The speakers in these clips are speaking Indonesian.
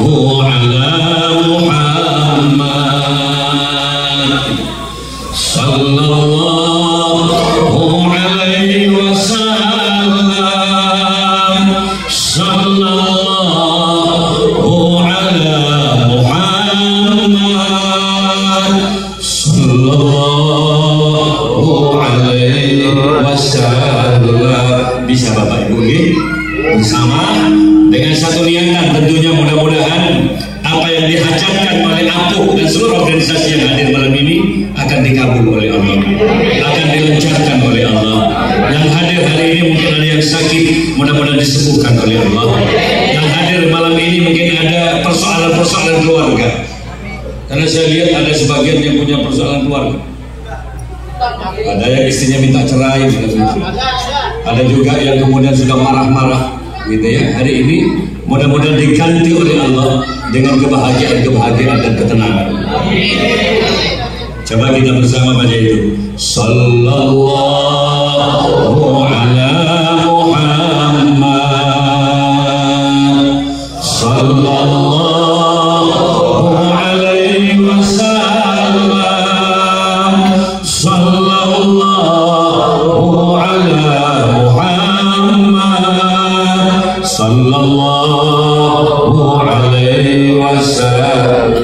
ala Muhammad sallallahu alaihi wasallam sallallahu ala Muhammad sallallahu alaihi wasallam. Bisa Bapak Ibu bersama dengan satu niatan, tentunya mudah-mudahan apa yang dihajatkan oleh APUK dan seluruh organisasi yang hadir malam ini akan dikabul oleh Allah, akan dilancarkan oleh Allah. Yang hadir hari ini mungkin ada yang sakit, mudah-mudahan disembuhkan oleh Allah. Yang hadir malam ini mungkin ada persoalan-persoalan keluarga, karena saya lihat ada sebagian yang punya persoalan keluarga. Ada yang istrinya minta cerai, ada juga yang kemudian sudah marah-marah, gitu ya. Hari ini mudah-mudahan diganti oleh Allah dengan kebahagiaan dan ketenangan. Coba kita bersama baca itu. Sallallahu ala Muhammad sallallahu alaihi wasallam sallallahu ala Muhammad sallallahu alaihi wasallam.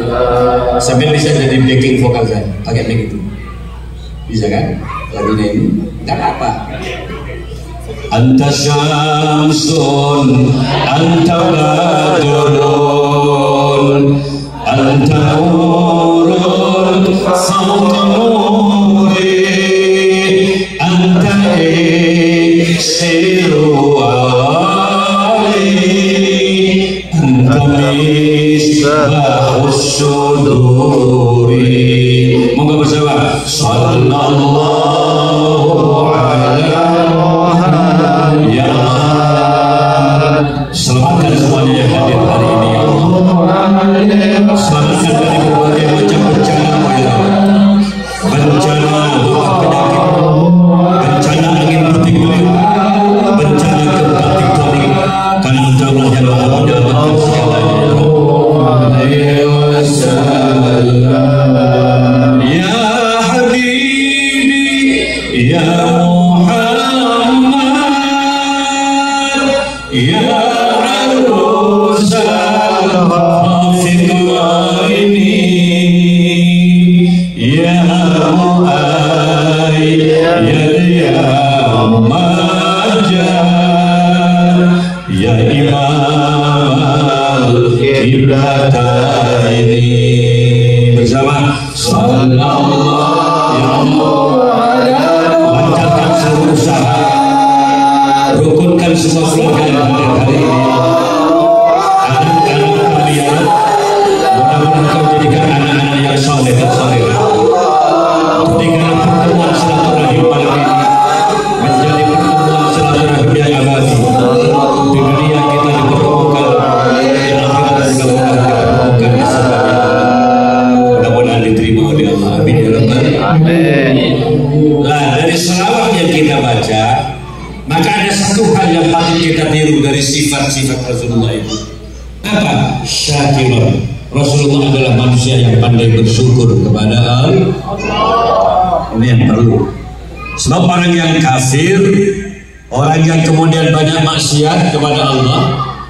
Sampai bisa jadi backing vokal saya pakai mic itu, bisa kan? Lagunya ini nggak apa. Anta syamsun, anta badrun, anta nurun, sawta nuri, anta iksiru ali, anta misbahus suduri. Moga bersama. Sallallahu ala Muhammad. Ya Allah, selamatkan semuanya yang hadir hari ini ya Allah. Selamatkan dari berbagai macam bencana, bencana penyakit, bencana angin puting beliung, bencana gempa tektonik, karena Engkau lah yang Maha menyelamatkan segalanya. Ya Habibi ya Muhammad ya Arusal Rafiq ini ya Mu'ayyad ya Majah ya Imam al-Qiblataini. Bersama sallallahu ya Allah, lancarkan seluruh usaha, rukunkan semua keluarga yang hadir hari ini. Anak-anak kalian, mudah-mudahan kau jadikan anak-anak yang saleh dan salehah. Jadikan pertemuan silaturahim malam ini menjadi pertemuan silaturahim yang abadi. Di dunia kita dipertemukan, di akhirat mudah-mudahan dipertemukan di sebabnya. Mudah-mudahan diterima oleh Allah. Amin ya rabbal alamin. Nah, dari selawat yang kita baca, maka ada satu hal yang patut kita tiru dari sifat-sifat Rasulullah itu. Apa? Syakirun. Rasulullah adalah manusia yang pandai bersyukur kepada Allah. Ini yang perlu. Sebab orang yang kafir, orang yang kemudian banyak maksiat kepada Allah,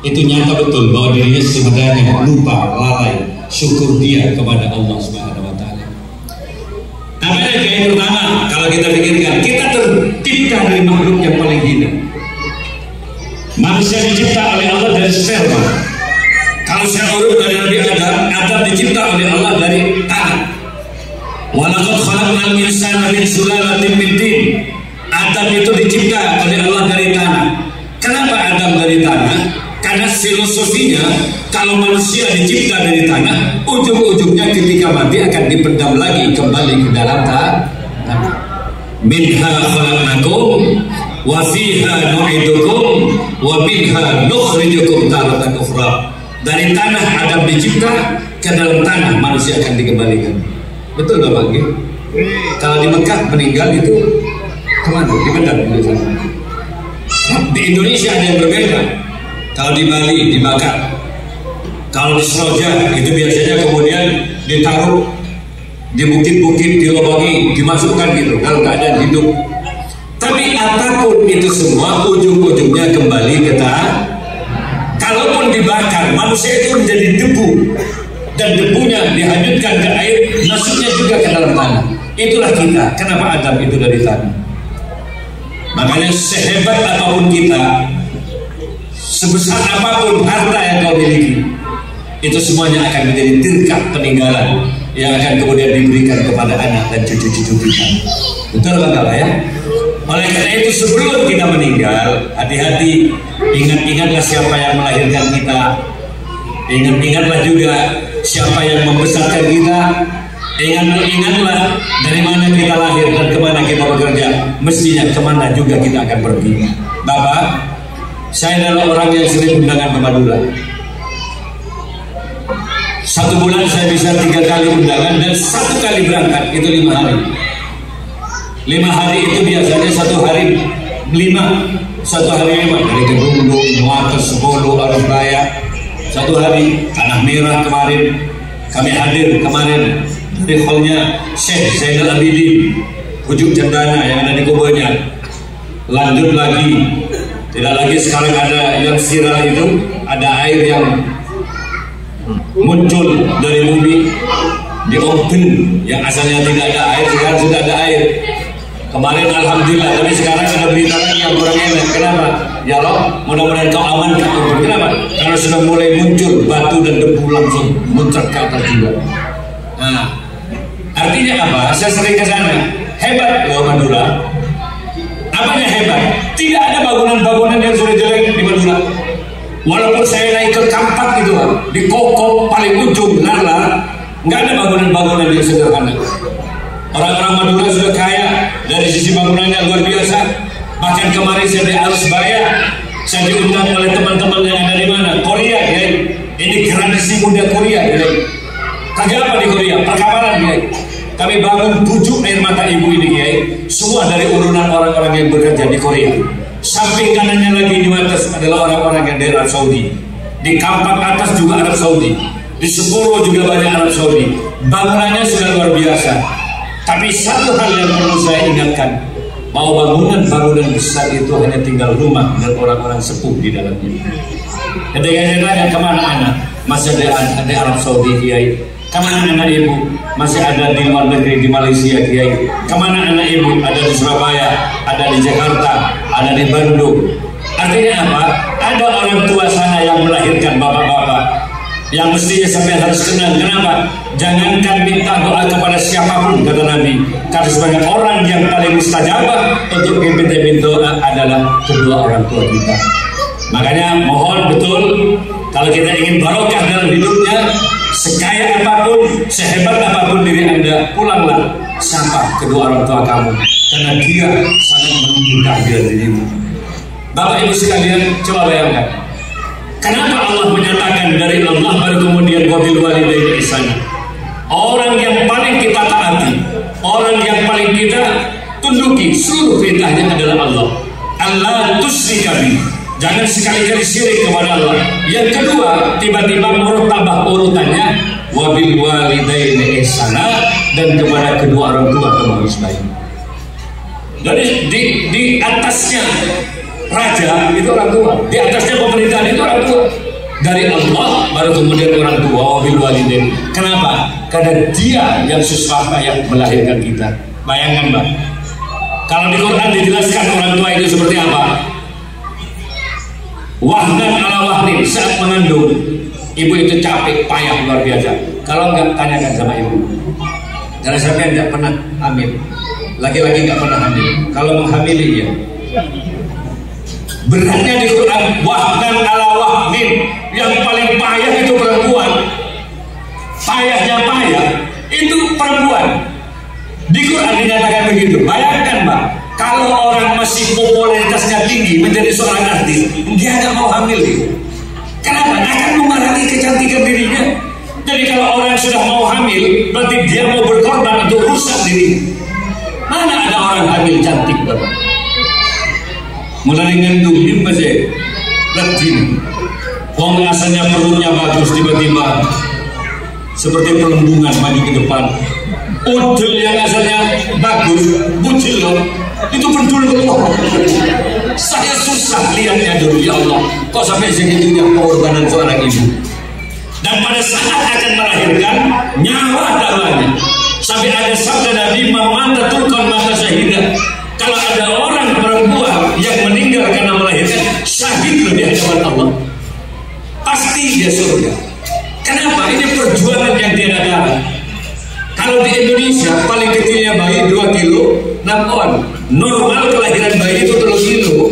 itu nyata betul bahwa dirinya sebenarnya lupa, lalai syukur dia kepada Allah Subhanahu wa taala. Tapi yang pertama, kalau kita pikirkan, kita tercipta dari makhluk yang paling hina. Manusia dicipta oleh Allah dari sperma. Kalau saya urut dari Nabi Adam dicipta oleh Allah dari tanah. Walaqad khalaqnal insana min sulalatin min tin. Adam itu dicipta oleh Allah dari tanah. Kenapa Adam dari tanah? Karena filosofinya kalau manusia dicipta dari tanah, ujung-ujungnya ketika mati akan dipendam lagi kembali ke dalam tanah. Minha khalaqnakum wa fiha nu'idukum wa minha nukhrijukum taratan ukhra. Dari tanah Adam dicipta, ke dalam tanah manusia akan dikembalikan. Betul Bapak? Kalau di Mekah meninggal itu kemana? Dipendam di sana. Di Indonesia ada yang berbeda. Kalau di Bali dibakar, Kalau di Seroja itu biasanya kemudian ditaruh di bukit-bukit, dilobangi, dimasukkan gitu dalam keadaan hidup. Tapi apapun itu semua ujung-ujungnya kembali ke tanah. Kalaupun dibakar, manusia itu menjadi debu, dan debunya dihanyutkan ke air, masuknya juga ke dalam tanah. Itulah kita. Kenapa Adam itu dari tanah? Makanya sehebat apapun kita, sebesar apapun harta yang kau miliki, itu semuanya akan menjadi tirkah peninggalan yang akan kemudian diberikan kepada anak dan cucu-cucu kita. Betul Bapak ya? Oleh karena itu sebelum kita meninggal, hati-hati, ingat-ingatlah siapa yang melahirkan kita, ingat-ingatlah juga siapa yang membesarkan kita, ingatlah dari mana kita lahir dan kemana kita bekerja, mestinya kemana juga kita akan pergi. Bapak, saya adalah orang yang sering undangan ke Madura. 1 bulan saya bisa 3 kali undangan, dan 1 kali berangkat itu 5 hari. 5 hari itu biasanya 1 hari 5, 1 hari 5 dari Kedungdung, Muater, Sepuluh, Arus Raya. 1 hari Tanah Merah kemarin kami hadir kemarin dari hallnya Syekh Zainal Abidin Pujuk Cendana yang ada di Kubonya. Lanjut lagi, tidak lagi sekarang ada yang viral itu, ada air yang muncul dari bumi di open yang asalnya tidak ada air, sekarang sudah ada air. Kemarin alhamdulillah, tapi sekarang ada berita lagi yang kurang enak. Kenapa? Ya Allah, mudah-mudahan kau amankan open. Kenapa? Karena sudah mulai muncul batu dan debu langsung muncul ke atas juga. Nah, artinya apa? Saya sering ke sana. Hebat loh Madura. Apanya hebat? Tidak ada bangunan-bangunan yang sudah jelek di Madura. Walaupun saya naik ke Kampak gitu, di Kokok paling ujung Narla, nggak ada bangunan-bangunan yang sederhana. Orang-orang Madura sudah kaya dari sisi bangunannya luar biasa. Bahkan kemarin saya di Arusbaya, saya diundang oleh teman-teman yang ada di mana? Korea, ya. Ini generasi muda Korea, ya. Kerja apa di Korea? Perkapalan, ya. Kami bangun 7 air mata ibu ini, ya. Semua dari urunan orang-orang yang bekerja di Korea. Samping kanannya lagi di atas adalah orang-orang yang dari Arab Saudi. Di Kampak atas juga Arab Saudi. Di Sepuluh juga banyak Arab Saudi. Bangunannya sudah luar biasa. Tapi satu hal yang perlu saya ingatkan, bahwa bangunan-bangunan besar itu hanya tinggal rumah dan orang-orang sepuh di dalamnya. Ketika saya tanya kemana anak, masih ada Arab Saudi, Kiai. Kemana anak ibu? Masih ada di luar negeri, di Malaysia, Kiai. Kemana anak ibu? Ada di Surabaya, ada di Jakarta, ada di Bandung. Artinya apa? Ada orang tua sana yang melahirkan bapak-bapak yang mestinya sampai harus kenal. Kenapa? Jangankan minta doa kepada siapapun, kata Nabi, karena sebagai orang yang paling mustajabah untuk pimpin doa adalah kedua orang tua kita. Makanya mohon betul, kalau kita ingin barokah dalam hidupnya, sekaya apapun, sehebat apapun diri Anda, pulanglah sapa kedua orang tua kamu, karena dia sangat menunggu kehadiran dirimu. Bapak Ibu sekalian, coba bayangkan, kenapa Allah menyatakan dari Allah baru kemudian wabil walidaini ihsana? Orang yang paling kita taati, orang yang paling kita tunduki seluruh perintahnya adalah Allah. Allah tusyrika bi, jangan sekali-kali syirik kepada Allah. Yang kedua, tiba-tiba mertabah urutannya wabil walidaini ihsana, dan kepada kedua orang tua kamu harus baik. Jadi di atasnya raja itu orang tua, di atasnya pemerintahan itu orang tua. Dari Allah baru kemudian orang tua, wabil walidain. Kenapa? Karena dia yang susah yang melahirkan kita. Bayangkan Mbak, kalau di Quran dijelaskan orang tua itu seperti apa? Wahdan ala wahnin, saat mengandung ibu itu capek, payah luar biasa. Kalau nggak, tanyakan sama ibu. Karena sampai nggak pernah hamil, laki-laki nggak pernah hamil. Kalau menghamili ya beratnya di Quran, wahdan ala wahnin, yang paling payah itu perempuan. Payahnya payah itu perempuan. Di Quran dinyatakan begitu. Bayangkan Mbak, kalau orang masih popularitasnya tinggi menjadi seorang artis, dia nggak mau hamil gitu. Kenapa? Akan memarahi kecantikan dirinya. Jadi kalau orang sudah mau hamil, berarti dia mau berkorban untuk rusak diri. Mana ada orang hamil cantik Bapak? Mulai ngendung di masih rajin. Wong asalnya perutnya bagus, tiba-tiba seperti pelembungan maju ke depan. Udel yang asalnya bagus, bucil loh, itu pendul keluar. Saya susah lihatnya dulu, ya Allah, kok sampai segitunya pengorbanan seorang ibu. Dan pada saat akan melahirkan, nyawa taruhannya. Sampai ada sabda Nabi, "Mamata tulkan mata syahidah." Kalau ada orang perempuan yang meninggal karena melahirkan, syahid loh di hadapan Allah. Pasti dia surga. Kenapa? Ini perjuangan yang tiada darah. Kalau di Indonesia paling kecilnya bayi 2 kilo 6 on. Normal kelahiran bayi itu 3 kilo.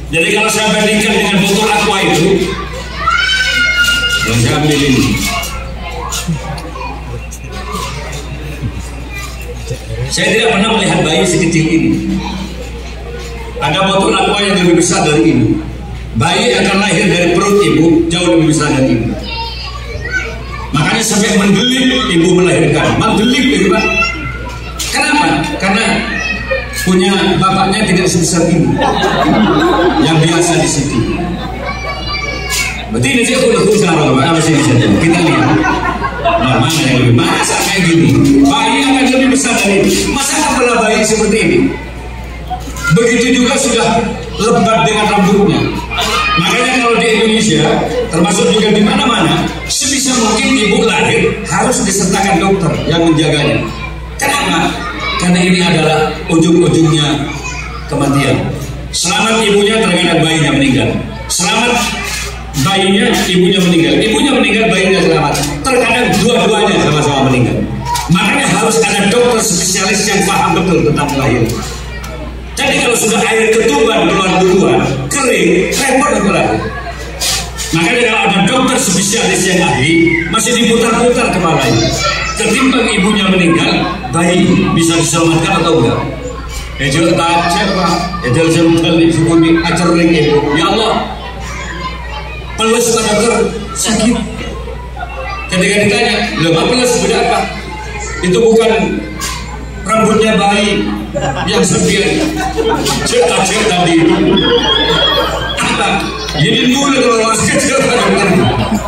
Jadi kalau saya bandingkan dengan botol aqua itu, yang saya ambil ini, saya tidak pernah melihat bayi sekecil ini. Ada botol aqua yang lebih besar dari ini. Bayi akan lahir dari perut ibu jauh lebih besar dari ini. Makanya sampai mendelik ibu melahirkan, mendelik itu Pak. Kenapa? Karena punya bapaknya tidak sebesar ini, yang biasa di situ. Berarti ini sih udah Pak, apa sih kita lihat. Nah, mana yang lebih masa kayak gini? Bayi akan lebih besar dari ini. Masa kepala bayi seperti ini? Begitu juga sudah lebat dengan rambutnya. Makanya kalau di Indonesia, termasuk juga di mana-mana, sebisa mungkin ibu lahir harus disertakan dokter yang menjaganya. Kenapa? Karena ini adalah ujung-ujungnya kematian. Selamat ibunya, terkadang bayinya meninggal. Selamat bayinya, ibunya meninggal. Ibunya meninggal, bayinya selamat. Terkadang dua-duanya sama-sama meninggal. Makanya harus ada dokter spesialis yang paham betul tentang kelahiran. Jadi kalau sudah air ketuban keluar duluan, kering, repot untuk lahir. Makanya kalau ada dokter spesialis yang ahli, masih diputar-putar kepalanya. Ketimbang ibunya meninggal, bayi bisa diselamatkan atau enggak? Ejel tajam Pak, ejel jempol di sini, acar ring ibu. Ya Allah, pelus Pak dokter, sakit. Ketika ditanya, loh pelus sudah apa? Itu bukan rambutnya bayi yang sepian cerita tadi apa? Jadi dulu kalau masih kecil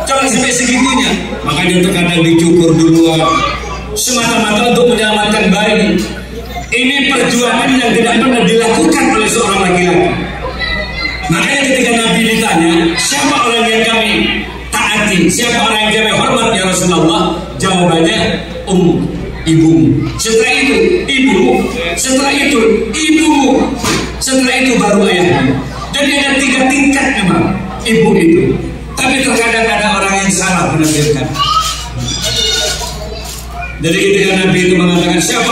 jangan sampai segitunya. Makanya terkadang dicukur duluan semata-mata untuk menyelamatkan bayi. Ini perjuangan yang tidak pernah dilakukan oleh seorang laki-laki. Makanya ketika Nabi ditanya, siapa orang yang kami taati, siapa orang yang kami hormat ya Rasulullah, jawabannya ibumu. Setelah itu ibumu, setelah itu ibumu, setelah itu baru ayahmu. Jadi ada 3 tingkat memang ibu itu. Tapi terkadang ada orang yang salah menafsirkan. Jadi ketika Nabi itu mengatakan siapa